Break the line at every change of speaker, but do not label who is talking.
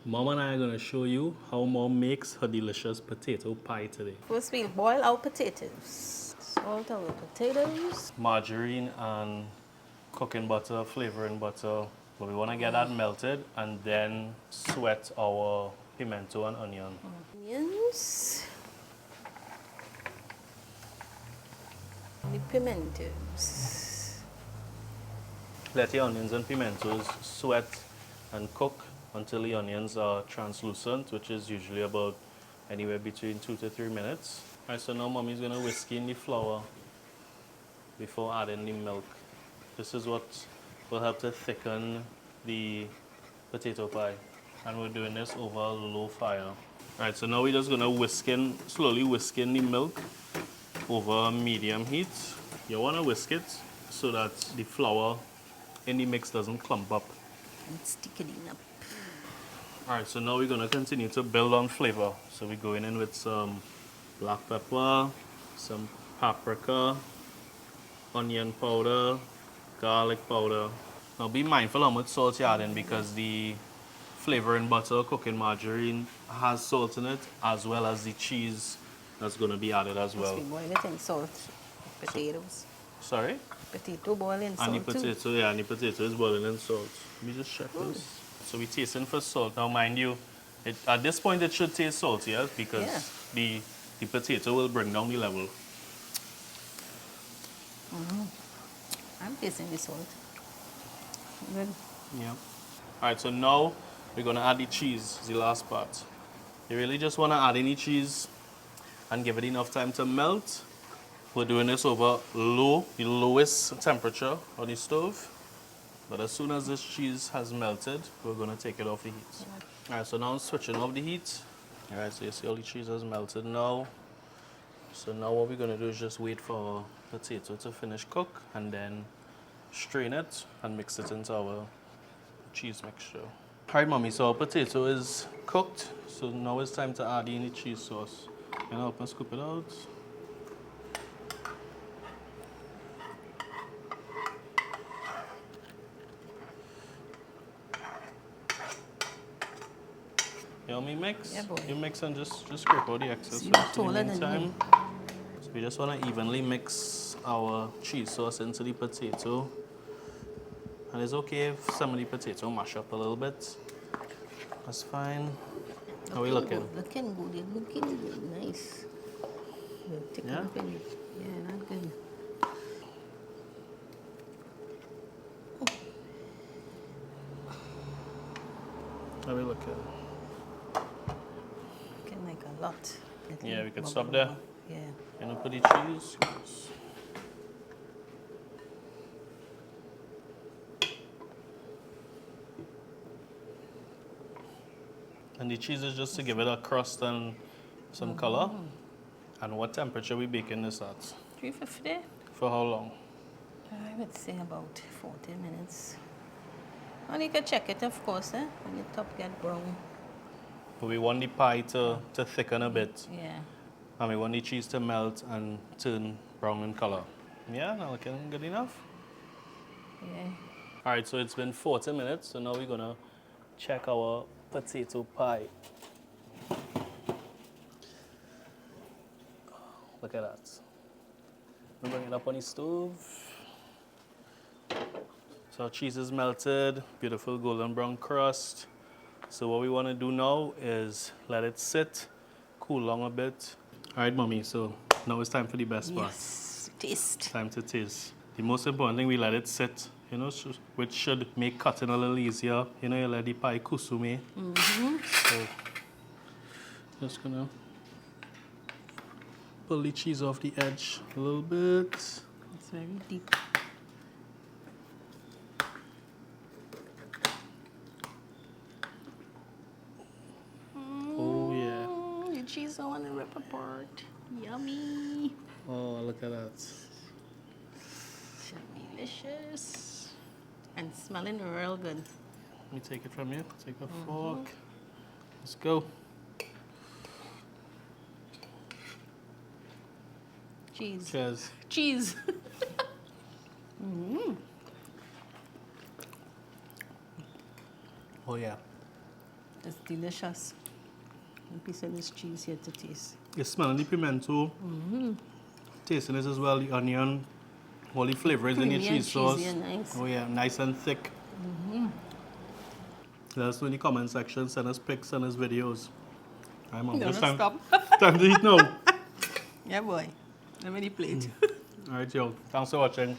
Mom and I are going to show you how Mom makes her delicious potato pie today.
First, we'll boil our potatoes. Salt our potatoes.
Margarine and cooking butter, flavoring butter. But we want to get that melted and then sweat our pimento and onion.
Onions. The pimentos.
Let the onions and pimentos sweat and cook until the onions are translucent, which is usually about anywhere between 2 to 3 minutes. All right, so now Mommy's going to whisk in the flour before adding the milk. This is what will help to thicken the potato pie. And we're doing this over a low fire. All right, so now we're just gonna slowly whisk in the milk over medium heat. You wanna whisk it so that the flour in the mix doesn't clump up.
And stick it in up.
All right, so now we're gonna continue to build on flavor. So we're going in with some black pepper, some paprika, onion powder, garlic powder. Now be mindful how much salt you add in because the flavoring butter, cooking margarine has salt in it, as well as the cheese that's going to be added as well.
We boil it in salt. Potatoes.
Sorry?
Potato boil in salt
And the potato,
too.
yeah, and the potato is boiling in salt. Let me just check this. So we're tasting for salt. Now mind you, at this point it should taste saltier because the potato will bring down the level.
I'm tasting the salt. Good.
Yeah. Alright, so now we're going to add the cheese, the last part. You really just want to add any cheese and give it enough time to melt. We're doing this over the lowest temperature on the stove. But as soon as this cheese has melted, we're going to take it off the heat. Alright, so now I'm switching off the heat. Alright, so you see all the cheese has melted now. So now what we're going to do is just wait for our potato to finish cook and then strain it and mix it into our cheese mixture. Alright, Mommy, so our potato is cooked. So now it's time to add in the cheese sauce. Can you help me scoop it out? You help me mix?
Yeah, boy.
You mix and just scrape out the excess.
You're
sauce in
taller
the
than
meantime.
me.
So we just want to evenly mix our cheese sauce into the potato. And it's okay if some of the potato mash up a little bit. That's fine. How are we looking?
Good. Looking good. You're looking good. Nice. We'll take it up in it. Yeah, not good.
How are we looking?
Looking like a lot.
Yeah, we could stop there.
Yeah.
You know, put the cheese. And the cheese is just to give it a crust and some color. And what temperature we baking this at?
350?
For how long?
I would say about 40 minutes. And you can check it, of course, when the top get brown.
But we want the pie to thicken a bit.
Yeah.
And we want the cheese to melt and turn brown in color. Yeah, now looking good enough.
Yeah.
All right, so it's been 40 minutes. So now we're gonna check our potato pie. Look at that. We bring it up on the stove. So our cheese is melted, beautiful golden brown crust. So what we want to do now is let it sit, cool down a bit. All right, Mommy, so now it's time for the best part.
Yes. Taste.
Time to taste. The most important thing, we let it sit, you know, which should make cutting a little easier. You know, you let the pie kusume. So just gonna pull the cheese off the edge a little bit.
It's very deep.
Oh yeah.
The cheese don't want to rip apart. Yummy.
Oh, look at that.
So delicious. And smelling real good.
Let me take it from you. Take a fork. Let's go.
Cheese.
Cheers.
Cheese.
Oh yeah.
It's delicious. A piece of this cheese here to taste.
You're smelling the pimento. Tasting this as well, the onion, all the flavors in your
Creamy and
cheese sauce.
cheesy and nice.
Oh yeah, nice and thick. Let us know in the comment section, send us pics, send us videos. I'm on
Don't
this time.
stop.
Time to eat now.
Yeah, boy. Let me the plate.
Alright, yo. Thanks for watching.